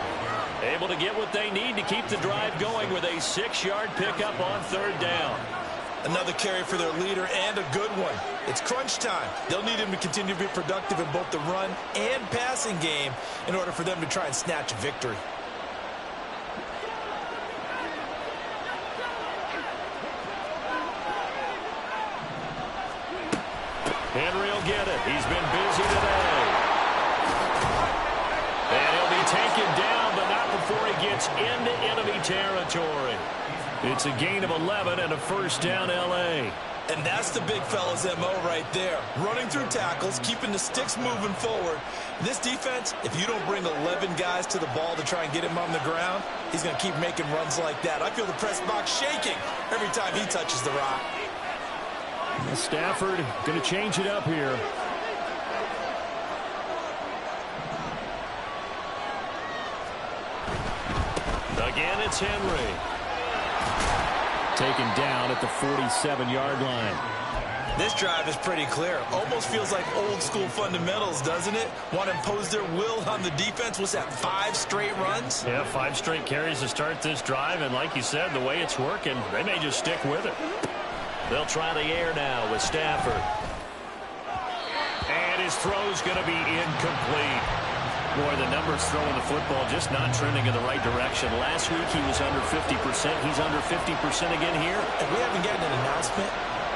Able to get what they need to keep the drive going with a 6-yard pickup on 3rd down. Another carry for their leader, and a good one. It's crunch time. They'll need him to continue to be productive in both the run and passing game in order for them to try and snatch a victory. Henry will get it. He's been busy today. And he'll be taken down, but not before he gets into enemy territory. It's a gain of 11 and a first down, L.A. And that's the big fella's M.O. right there. Running through tackles, keeping the sticks moving forward. This defense, if you don't bring 11 guys to the ball to try and get him on the ground, he's going to keep making runs like that. I feel the press box shaking every time he touches the rock. Stafford going to change it up here. Again, it's Henry. Taken down at the 47-yard line. This drive is pretty clear. Almost feels like old school fundamentals, doesn't it? Want to impose their will on the defense. What's that, 5 straight runs? Yeah, 5 straight carries to start this drive, and like you said, the way it's working, they may just stick with it. They'll try the air now with Stafford. And his throw's going to be incomplete. Boy, the numbers throwing the football just not trending in the right direction. Last week he was under 50%. He's under 50% again here. And we haven't gotten an announcement,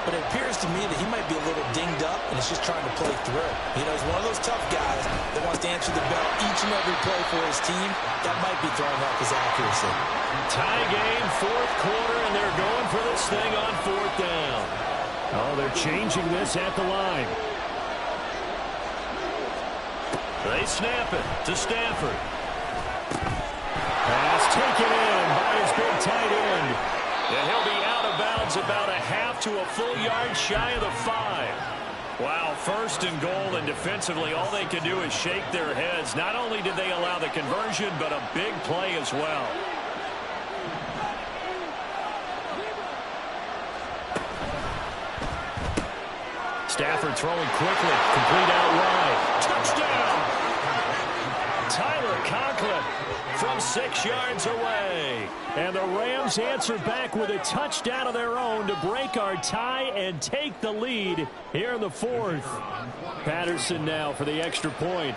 but it appears to me that he might be a little dinged up and is just trying to play through. You know, he's one of those tough guys that wants to answer the bell each and every play for his team. That might be throwing off his accuracy. Tie game, 4th quarter, and they're going for this thing on 4th down. Oh, they're changing this at the line. They snap it to Stafford. Pass taken in by his big tight end. And he'll be out of bounds about a half to a full yard shy of the 5. Wow, 1st and goal, and defensively all they can do is shake their heads. Not only did they allow the conversion, but a big play as well. Stafford throwing quickly, complete out wide. Touchdown! Tyler Conklin from 6 yards away. And the Rams answer back with a touchdown of their own to break our tie and take the lead here in the 4th. Patterson now for the extra point.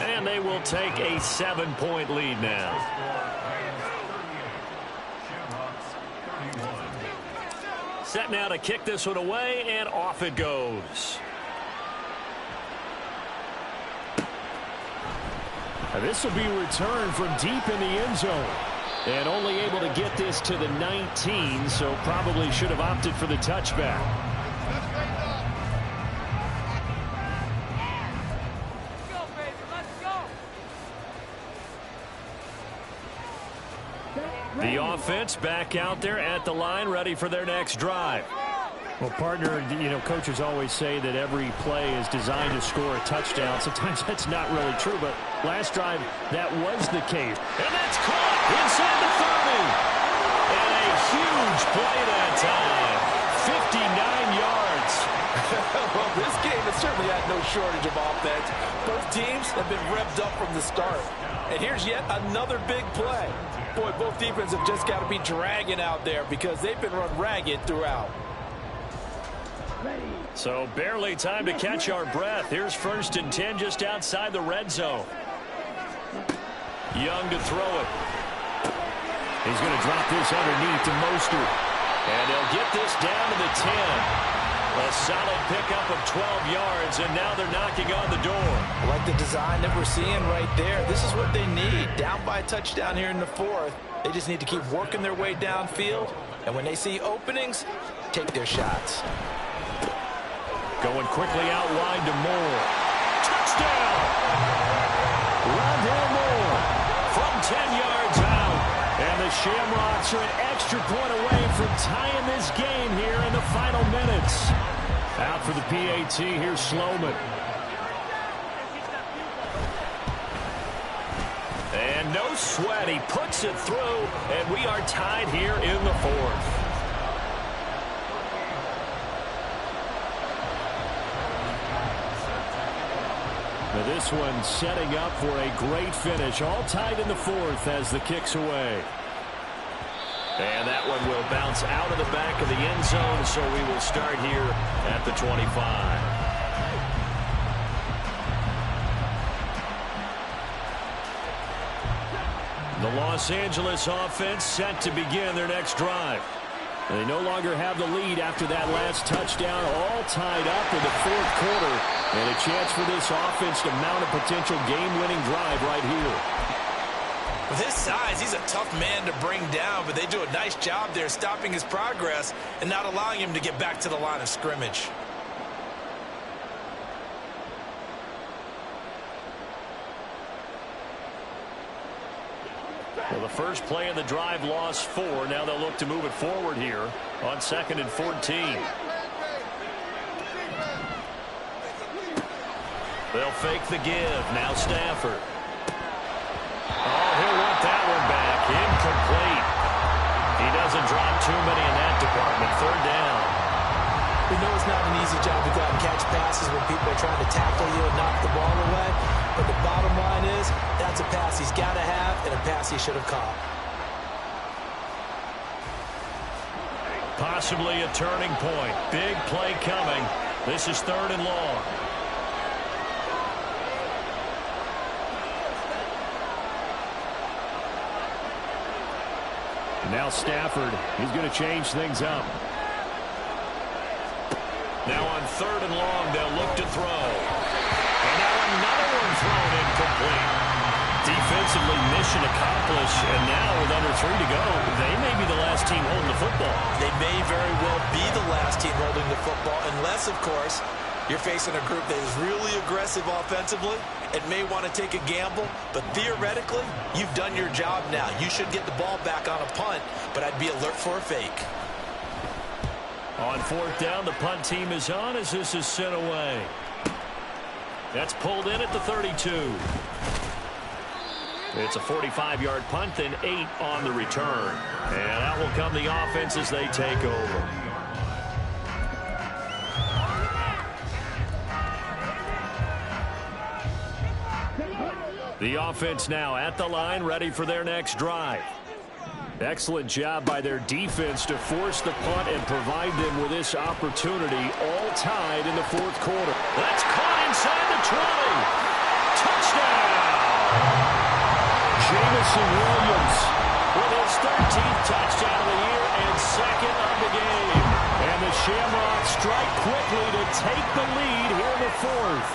And they will take a 7-point lead now. Set now to kick this one away, and off it goes. This will be returned from deep in the end zone. And only able to get this to the 19, so probably should have opted for the touchback. Let's go, baby. Let's go. The offense back out there at the line, ready for their next drive. Well, partner, you know, coaches always say that every play is designed to score a touchdown. Sometimes that's not really true, but last drive, that was the case. And that's caught inside the 30. And a huge play that time. 59 yards. Well, this game has certainly had no shortage of offense. Both teams have been revved up from the start. And here's yet another big play. Boy, both defenses have just got to be dragging out there because they've been run ragged throughout. So barely time to catch our breath. Here's 1st and 10 just outside the red zone. Young to throw it. He's going to drop this underneath to Mostert. And they'll get this down to the 10. A solid pickup of 12 yards, and now they're knocking on the door. I like the design that we're seeing right there. This is what they need. Down by a touchdown here in the 4th. They just need to keep working their way downfield. And when they see openings, take their shots. Going quickly out wide to Moore. Touchdown! Rondale Moore From 10 yards out. And the Shamrocks are an extra point away from tying this game here in the final minutes. Out for the PAT, here's Sloman. And no sweat, he puts it through, and we are tied here in the 4th. Now this one setting up for a great finish. All tied in the 4th as the kick's away. And that one will bounce out of the back of the end zone, so we will start here at the 25. The Los Angeles offense set to begin their next drive. And they no longer have the lead after that last touchdown, all tied up in the fourth quarter. And a chance for this offense to mount a potential game-winning drive right here. With his size, he's a tough man to bring down, but they do a nice job there stopping his progress and not allowing him to get back to the line of scrimmage. Well, the first play of the drive lost 4. Now they'll look to move it forward here on 2nd and 14. They'll fake the give. Now Stafford. Oh, he'll want that one back. Incomplete. He doesn't drop too many in that department. 3rd down. We know it's not an easy job to go out and catch passes when people are trying to tackle you and knock the ball away. But the bottom line is, that's a pass he's got to have and a pass he should have caught. Possibly a turning point. Big play coming. This is 3rd and long. Now Stafford, he's going to change things up. Now on 3rd and long, they'll look to throw. And now another one thrown incomplete. Defensively, mission accomplished. And now with under 3 to go, they may be the last team holding the football. They may very well be the last team holding the football, unless, of course, you're facing a group that is really aggressive offensively and may want to take a gamble. But theoretically, you've done your job now. You should get the ball back on a punt, but I'd be alert for a fake. On 4th down, the punt team is on as this is sent away. That's pulled in at the 32. It's a 45-yard punt, then 8 on the return. And out will come the offense as they take over. The offense now at the line, ready for their next drive. Excellent job by their defense to force the punt and provide them with this opportunity, all tied in the fourth quarter. That's caught inside the 20. Touchdown! Jamison Williams with his 13th touchdown of the year and 2nd of the game. And the Shamrocks strike quickly to take the lead here in the 4th.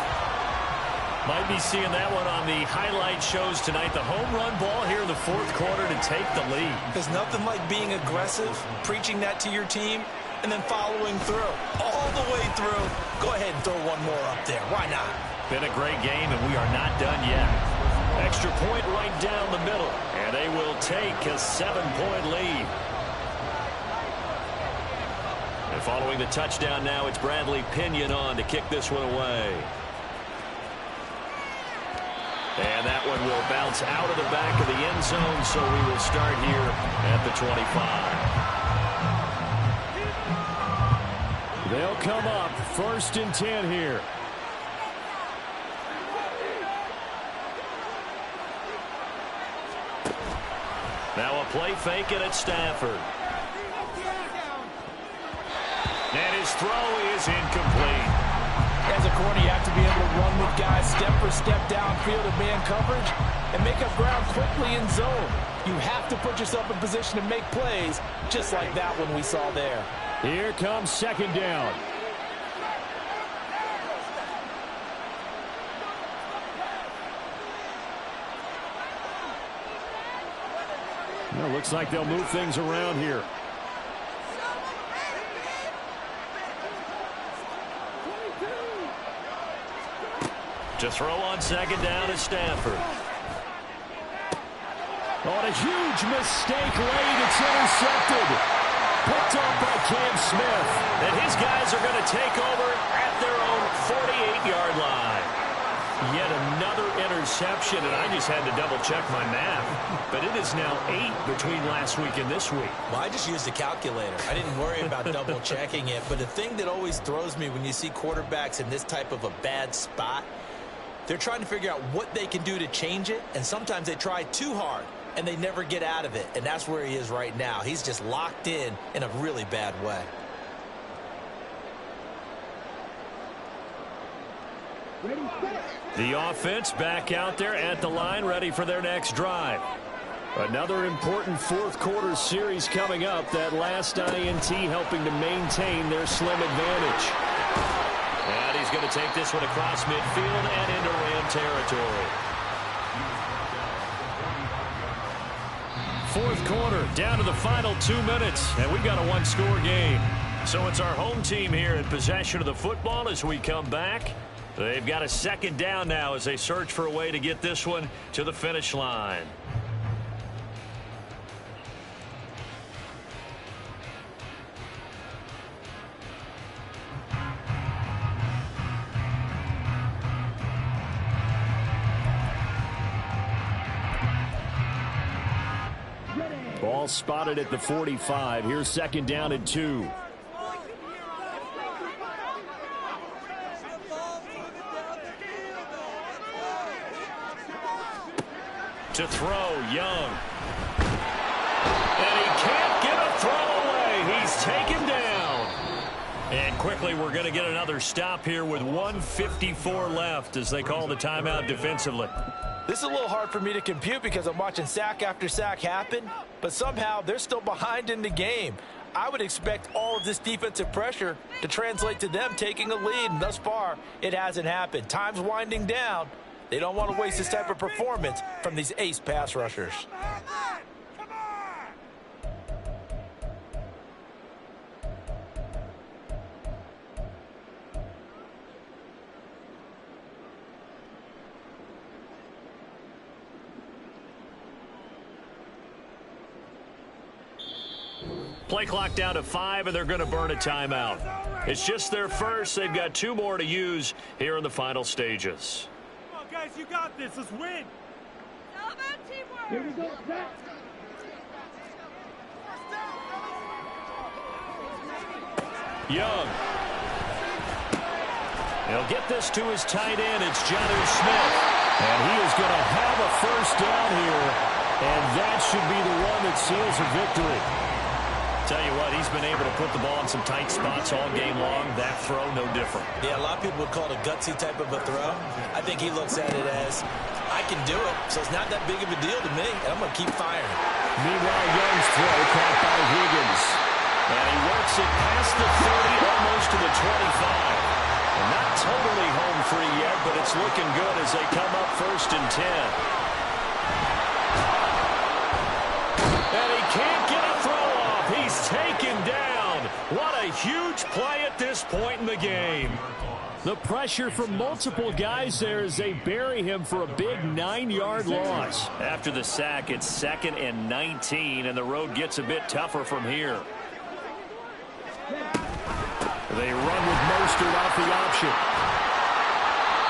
Might be seeing that one on the highlight shows tonight. The home run ball here in the 4th quarter to take the lead. There's nothing like being aggressive, preaching that to your team, and then following through. All the way through. Go ahead and throw one more up there. Why not? Been a great game, and we are not done yet. Extra point right down the middle, and they will take a 7-point lead. And following the touchdown now, it's Bradley Pinion on to kick this one away. And that one will bounce out of the back of the end zone, so we will start here at the 25. They'll come up 1st and 10 here. Now a play fake it at Stafford. And his throw is incomplete. As a corner, you have to be able to run with guys step for step downfield in man coverage and make up ground quickly in zone. You have to put yourself in position to make plays, just like that one we saw there. Here comes 2nd down. Well, looks like they'll move things around here. To throw on 2nd down is Stafford. On a huge mistake late, it's intercepted. Picked up by Cam Smith. And his guys are going to take over at their own 48-yard line. Yet another interception, and I just had to double-check my math. But it is now 8 between last week and this week. Well, I just used a calculator. I didn't worry about double-checking it. But the thing that always throws me when you see quarterbacks in this type of a bad spot, they're trying to figure out what they can do to change it, and sometimes they try too hard and they never get out of it. And that's where he is right now. He's just locked in a really bad way. The offense back out there at the line, ready for their next drive. Another important fourth quarter series coming up. That last INT helping to maintain their slim advantage. And he's going to take this one across midfield and into Ram territory. Fourth quarter, down to the final 2 minutes, and we've got a one-score game. So it's our home team here in possession of the football as we come back. They've got a second down now as they search for a way to get this one to the finish line. Ball spotted at the 45. Here's second down and 2. To throw, Young. And he can't get a throw away. He's taken down. And quickly we're going to get another stop here with 1:54 left as they call the timeout defensively. This is a little hard for me to compute because I'm watching sack after sack happen, but somehow they're still behind in the game. I would expect all of this defensive pressure to translate to them taking a lead, and thus far it hasn't happened. Time's winding down. They don't want to waste this type of performance from these ace pass rushers. Play clock down to 5, and they're going to burn a timeout. It's just their first. They've got 2 more to use here in the final stages. Come on, guys, you got this. Let's win. All about teamwork. Here we go. Young. He'll get this to his tight end. It's Jonnu Smith. And he is going to have a first down here. And that should be the one that seals a victory. Tell you what, he's been able to put the ball in some tight spots all game long. That throw, no different. Yeah, a lot of people would call it a gutsy type of a throw. I think he looks at it as, I can do it, so it's not that big of a deal to me, and I'm going to keep firing. Meanwhile, Young's throw caught by Higgins. And he works it past the 30, almost to the 25. And not totally home free yet, but it's looking good as they come up 1st and 10. And he can't get a throw off. He's taken down. What a huge play at this point in the game. The pressure from multiple guys there as they bury him for a big 9-yard loss. After the sack, it's 2nd and 19, and the road gets a bit tougher from here. They run with Mostert off the option.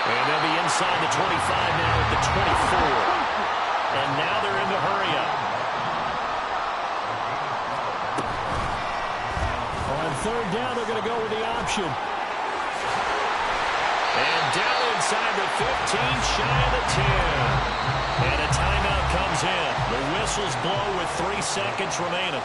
And they'll be inside the 25 now at the 24. And now they're in the hurry up. On 3rd down, they're going to go with the option. And down inside the 15, shy of the 10. And a timeout comes in. The whistles blow with 3 seconds remaining.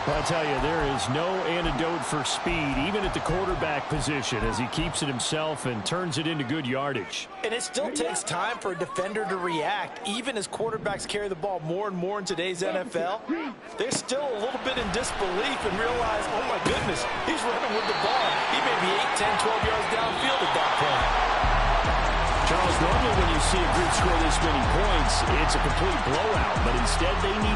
Well, I tell you, there is no antidote for speed, even at the quarterback position, as he keeps it himself and turns it into good yardage. And it still takes time for a defender to react, even as quarterbacks carry the ball more and more in today's NFL. They're still a little bit in disbelief and realize, oh my goodness, he's running with the ball. He may be 8, 10, 12 yards downfield at that point. Charles, normally when you see a group score this many points, it's a complete blowout, but instead they need